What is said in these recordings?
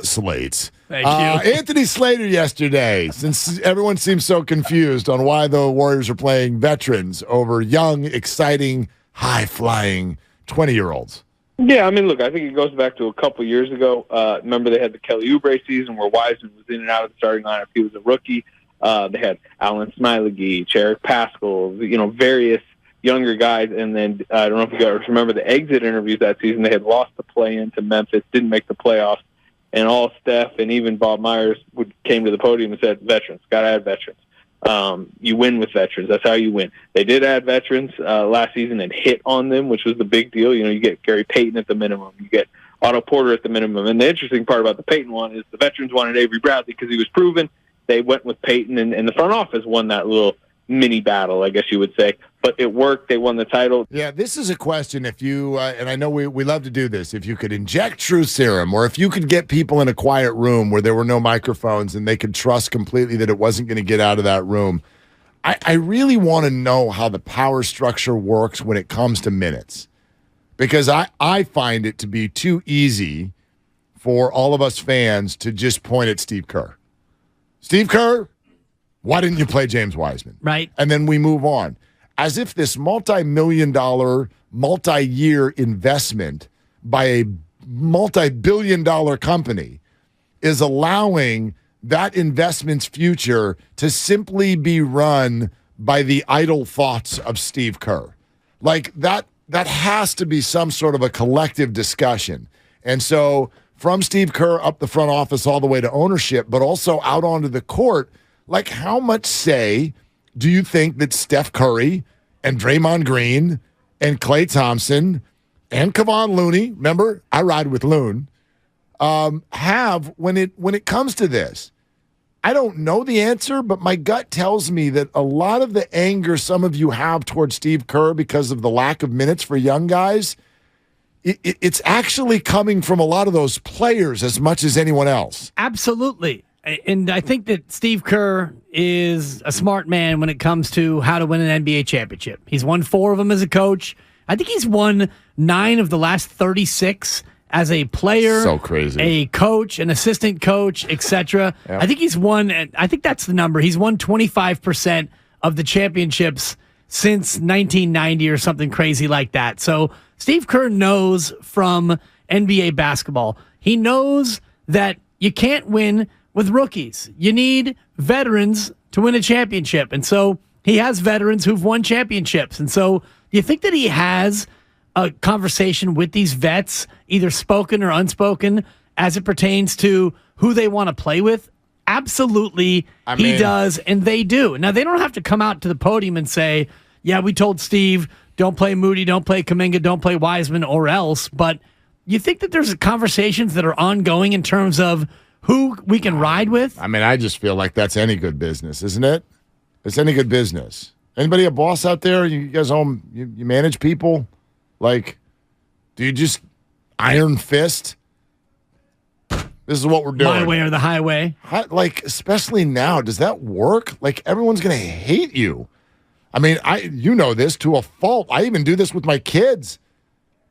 Slates. Thank you. Anthony Slater yesterday, since everyone seems so confused on why the Warriors are playing veterans over young, exciting, high-flying 20-year-olds. Yeah, I mean, look, I think it goes back to a couple years ago. Remember they had the Kelly Oubre season where Wiseman was in and out of the starting lineup. He was a rookie. They had Alan Smiley, Cherrick Pascal, various younger guys. And then I don't know if you guys remember the exit interviews that season. They had lost the play-in to Memphis, didn't make the playoffs. And all Steph and even Bob Myers came to the podium and said, veterans, got to add veterans. You win with veterans. That's how you win. They did add veterans last season and hit on them, which was the big deal. You get Gary Payton at the minimum. You get Otto Porter at the minimum. And the interesting part about the Payton one is the veterans wanted Avery Bradley because he was proven. They went with Payton, and the front office won that little mini battle, I guess you would say. But it worked. They won the title. Yeah, this is a question. If you, and I know we love to do this, if you could inject truth serum, or if you could get people in a quiet room where there were no microphones and they could trust completely that it wasn't going to get out of that room, I really want to know how the power structure works when it comes to minutes. Because I find it to be too easy for all of us fans to just point at Steve Kerr. Steve Kerr, why didn't you play James Wiseman? Right. And then we move on. As if this multi-million-dollar, multi-year investment by a multi-billion-dollar company is allowing that investment's future to simply be run by the idle thoughts of Steve Kerr. Like, that has to be some sort of a collective discussion. And so from Steve Kerr up the front office all the way to ownership, but also out onto the court, like, how much say do you think that Steph Curry and Draymond Green and Klay Thompson and Kevon Looney, remember, I ride with Loon, have when it comes to this? I don't know the answer, but my gut tells me that a lot of the anger some of you have towards Steve Kerr because of the lack of minutes for young guys, it's actually coming from a lot of those players as much as anyone else. Absolutely. And I think that Steve Kerr is a smart man when it comes to how to win an NBA championship. He's won 4 of them as a coach. I think he's won 9 of the last 36 as a player, so crazy, a coach, an assistant coach, etc. Yep. I think he's won, I think that's the number. He's won 25% of the championships since 1990 or something crazy like that. So Steve Kerr knows from NBA basketball. He knows that you can't win with rookies. You need veterans to win a championship. And so he has veterans who've won championships. And so do you think that he has a conversation with these vets, either spoken or unspoken, as it pertains to who they want to play with? Absolutely, he does, and they do. Now, they don't have to come out to the podium and say, yeah, we told Steve, don't play Moody, don't play Kuminga, don't play Wiseman, or else. But you think that there's conversations that are ongoing in terms of who we can ride with? I mean, I just feel like that's any good business, isn't it? It's any good business. Anybody a boss out there? You guys home? You manage people? Like, do you just iron fist? This is what we're doing. My way or the highway. Like, especially now, does that work? Like, everyone's going to hate you. I mean, you know this to a fault. I even do this with my kids.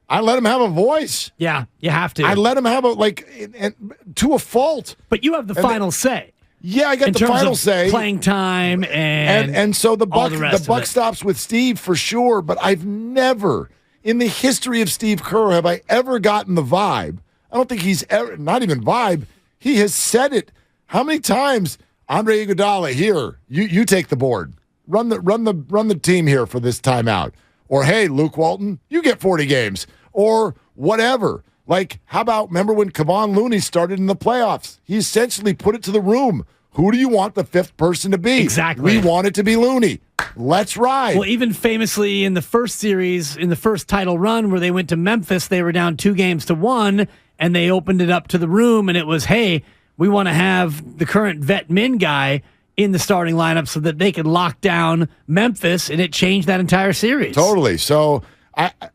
I let them have a voice. Yeah, you have to. I let them have to a fault. But you have the final say. Yeah, I got the final say. Playing time and so the buck stops with Steve for sure. But I've never, in the history of Steve Kerr, have I ever gotten the vibe. I don't think he's ever, not even vibe. He has said it. How many times, Andre Iguodala, here, you take the board, run the team here for this timeout, or hey, Luke Walton, you get 40 games, or whatever. Like, how about, remember when Kevon Looney started in the playoffs? He essentially put it to the room. Who do you want the 5th person to be? Exactly. We want it to be Looney. Let's ride. Well, even famously in the first series, in the first title run where they went to Memphis, they were down 2-1, and they opened it up to the room, and it was, hey, we want to have the current vet min guy in the starting lineup so that they could lock down Memphis, and it changed that entire series. Totally. So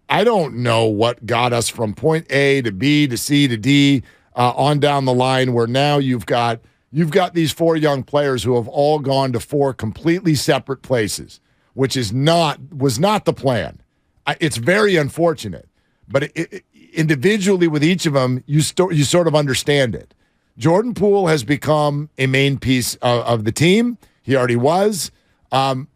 I don't know what got us from point A to B to C to D on down the line, where now you've got these 4 young players who have all gone to 4 completely separate places, which was not the plan. It's very unfortunate, but individually with each of them, you sort of understand it. Jordan Poole has become a main piece of the team. He already was.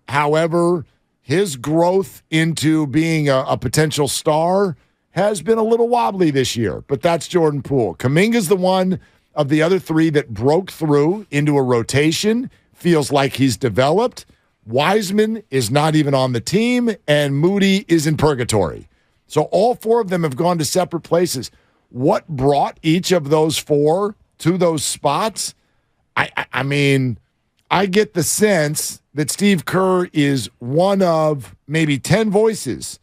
However, his growth into being a potential star has been a little wobbly this year, but that's Jordan Poole. Kuminga's the one of the other three that broke through into a rotation, feels like he's developed. Wiseman is not even on the team, and Moody is in purgatory. So all four of them have gone to separate places. What brought each of those four to those spots? I mean, I get the sense that Steve Kerr is one of maybe 10 voices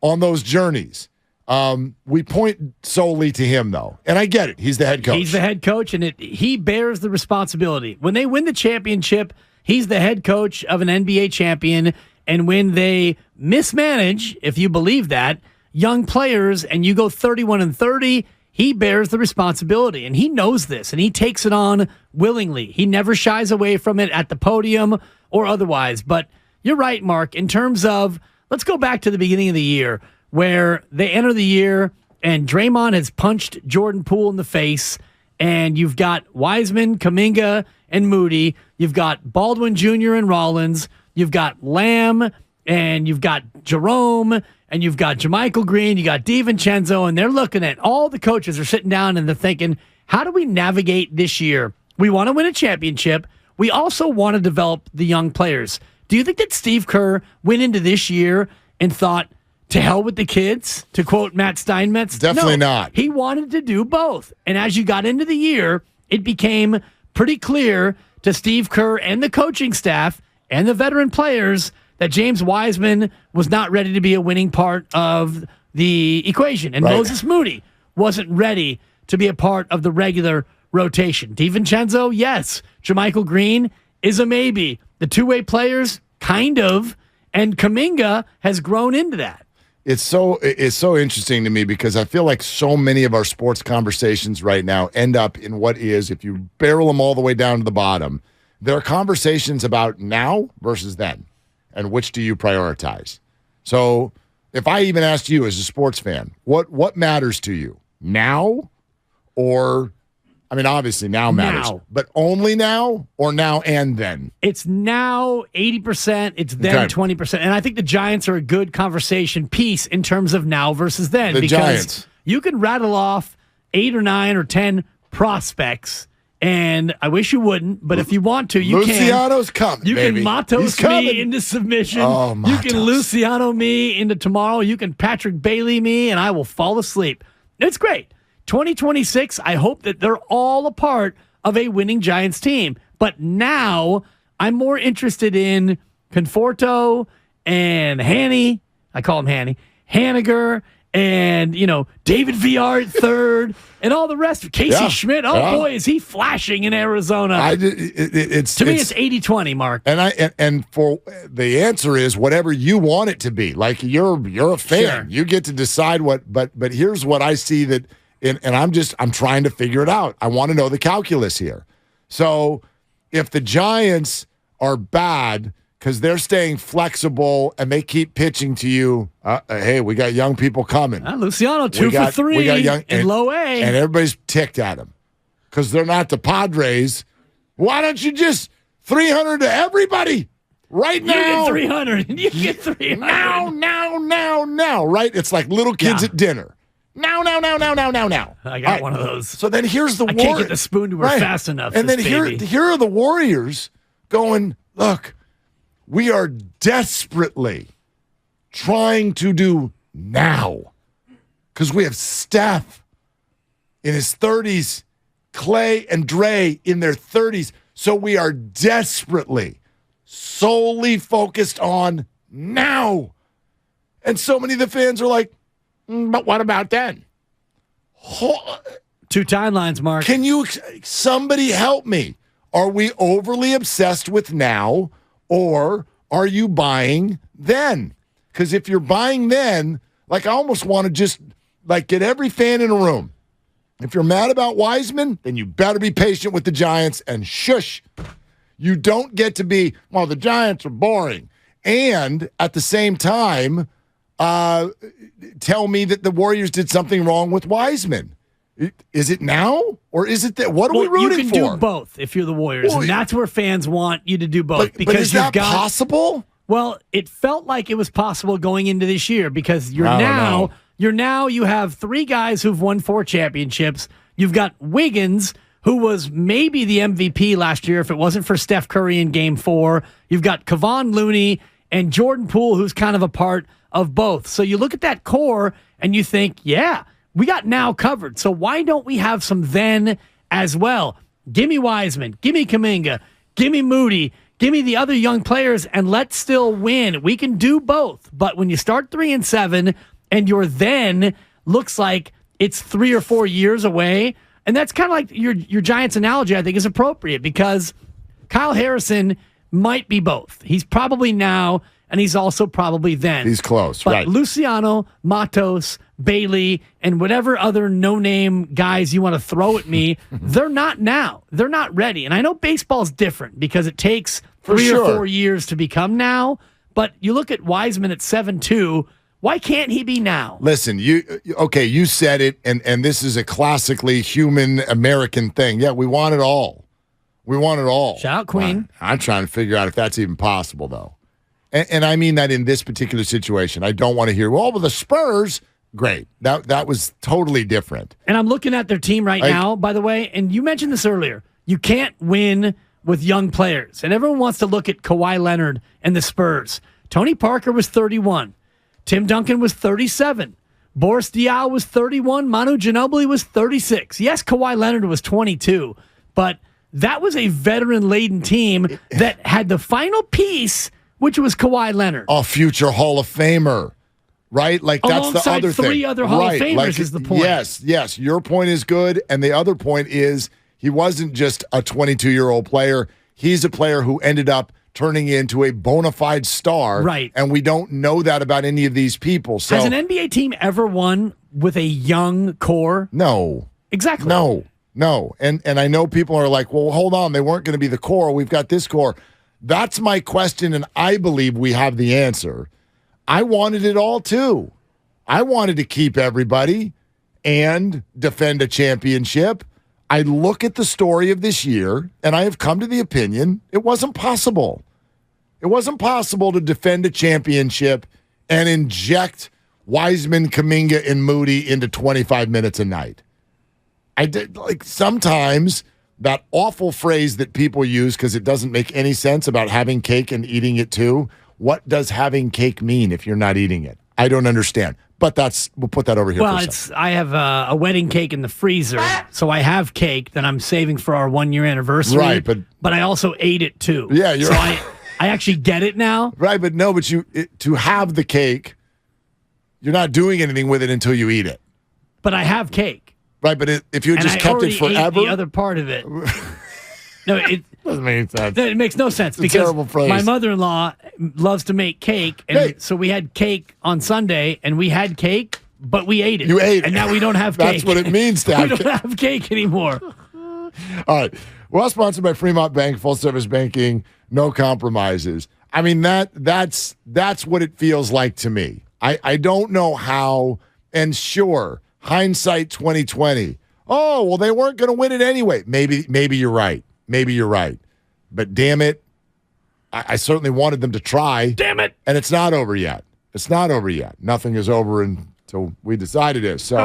on those journeys. We point solely to him, though. And I get it. He's the head coach. He's the head coach, and he bears the responsibility. When they win the championship, he's the head coach of an NBA champion. And when they mismanage, if you believe that, young players and you go 31-30, he bears the responsibility. And he knows this, and he takes it on willingly. He never shies away from it at the podium or otherwise. But you're right, Mark, in terms of, let's go back to the beginning of the year, where they enter the year and Draymond has punched Jordan Poole in the face, and you've got Wiseman, Kuminga, and Moody. You've got Baldwin Jr. and Rollins. You've got Lamb, and you've got Jerome, and you've got JaMychal Green. You got DiVincenzo, and they're looking at all the coaches are sitting down and they're thinking, how do we navigate this year? We want to win a championship. We also want to develop the young players. Do you think that Steve Kerr went into this year and thought, to hell with the kids, to quote Matt Steinmetz? Definitely not. He wanted to do both. And as you got into the year, it became pretty clear to Steve Kerr and the coaching staff and the veteran players that James Wiseman was not ready to be a winning part of the equation. And Moses Moody wasn't ready to be a part of the regular rotation. DiVincenzo, yes. JaMychal Green is a maybe. The two-way players, kind of. And Kuminga has grown into that. It's so interesting to me because I feel like so many of our sports conversations right now end up in what is, if you barrel them all the way down to the bottom, there are conversations about now versus then, and which do you prioritize? So if I even asked you as a sports fan, what matters to you, now or, I mean, obviously now matters, but only now or now and then? It's now 80%, it's then 20%. And I think the Giants are a good conversation piece in terms of now versus then. The because Giants. You can rattle off 8 or 9 or 10 prospects, and I wish you wouldn't, but if you want to, you Luciano's coming, You baby. can Matos me into submission. Oh, you can Luciano me into tomorrow. You can Patrick Bailey me, and I will fall asleep. It's great. 2026, I hope that they're all a part of a winning Giants team. But now I'm more interested in Conforto and Hanny. I call him Hanny. Hanniger and, David VR at third and all the rest. Casey Schmidt. Oh, boy, is he flashing in Arizona. To me, it's 80-20, Mark. And for the answer is whatever you want it to be. Like you're a fan. Sure. You get to decide what, but here's what I see that, and I'm trying to figure it out. I want to know the calculus here. So if the Giants are bad because they're staying flexible and they keep pitching to you, hey, we got young people coming. Luciano, 2 for 3 we got young, in low A. And everybody's ticked at him because they're not the Padres. Why don't you just 300 to everybody right now? You get 300. You get 300. Now, right? It's like little kids at dinner. Now. I got one of those. So then here's the I can't get the spoon to her fast enough. And then here are the Warriors going, look, we are desperately trying to do now because we have Steph in his 30s, Clay and Dre in their 30s. So we are desperately, solely focused on now. And so many of the fans are like, but what about then? 2 timelines, Mark. Can somebody help me? Are we overly obsessed with now, or are you buying then? Because if you're buying then, like I almost want to just like get every fan in a room. If you're mad about Wiseman, then you better be patient with the Giants and shush. You don't get to be, well, the Giants are boring. And at the same time, tell me that the Warriors did something wrong with Wiseman. Is it now, or is it that? What are we rooting for? You can do both if you're the Warriors, and that's where fans want you to do both. But is that possible? Well, it felt like it was possible going into this year because you have 3 guys who've won 4 championships. You've got Wiggins, who was maybe the MVP last year if it wasn't for Steph Curry in Game 4. You've got Kevon Looney and Jordan Poole, who's kind of a part of both. So you look at that core and you think, yeah, we got now covered. So why don't we have some then as well? Give me Wiseman. Give me Kuminga. Give me Moody. Give me the other young players, and let's still win. We can do both. But when you start 3-7 and your then looks like it's 3 or 4 years away, and that's kind of like your Giants analogy, I think, is appropriate because Kyle Harrison might be both. He's probably now, and he's also probably then. He's close, but right. Luciano, Matos, Bailey, and whatever other no-name guys you want to throw at me, they're not now. They're not ready. And I know baseball's different because it takes 3 or 4 years to become now, but you look at Wiseman at 7-2, why can't he be now? Listen, you said it, and this is a classically human American thing. Yeah, we want it all. We want it all. Shout out Queen. I'm trying to figure out if that's even possible, though. And I mean that in this particular situation. I don't want to hear, well, the Spurs, great. That was totally different. And I'm looking at their team right now, by the way, and you mentioned this earlier. You can't win with young players. And everyone wants to look at Kawhi Leonard and the Spurs. Tony Parker was 31. Tim Duncan was 37. Boris Diaw was 31. Manu Ginobili was 36. Yes, Kawhi Leonard was 22, but that was a veteran-laden team that had the final piece, which was Kawhi Leonard. A future Hall of Famer, right? Like that's the other thing. 3 other Hall of Famers is the point. Yes. Your point is good, and the other point is he wasn't just a 22-year-old player. He's a player who ended up turning into a bona fide star. Right. And we don't know that about any of these people. So has an NBA team ever won with a young core? No. Exactly. No. And I know people are like, well, hold on. They weren't going to be the core. We've got this core. That's my question, and I believe we have the answer. I wanted it all, too. I wanted to keep everybody and defend a championship. I look at the story of this year, and I have come to the opinion it wasn't possible. It wasn't possible to defend a championship and inject Wiseman, Kuminga, and Moody into 25 minutes a night. I did, like, sometimes that awful phrase that people use because it doesn't make any sense about having cake and eating it too. What does having cake mean if you're not eating it? I don't understand. But we'll put that over here. Well, I have a wedding cake in the freezer, so I have cake that I'm saving for our 1-year anniversary. Right, but I also ate it too. Yeah, you're right. I actually get it now. Right, but to have the cake, you're not doing anything with it until you eat it. But I have cake. Right, but if you just kept it forever, ate the other part of it. No, it doesn't make sense. It makes no sense because my mother-in-law loves to make cake, and so we had cake on Sunday, and we had cake, but we ate it. You ate it, and now we don't have cake. That's what it means to have. We don't have cake anymore. All right. Well, sponsored by Fremont Bank, full-service banking, no compromises. I mean that's what it feels like to me. I don't know how, and sure, hindsight 2020. Oh well, they weren't going to win it anyway. Maybe you're right. Maybe you're right. But damn it, I certainly wanted them to try. Damn it. And it's not over yet. It's not over yet. Nothing is over until we decide it is. So.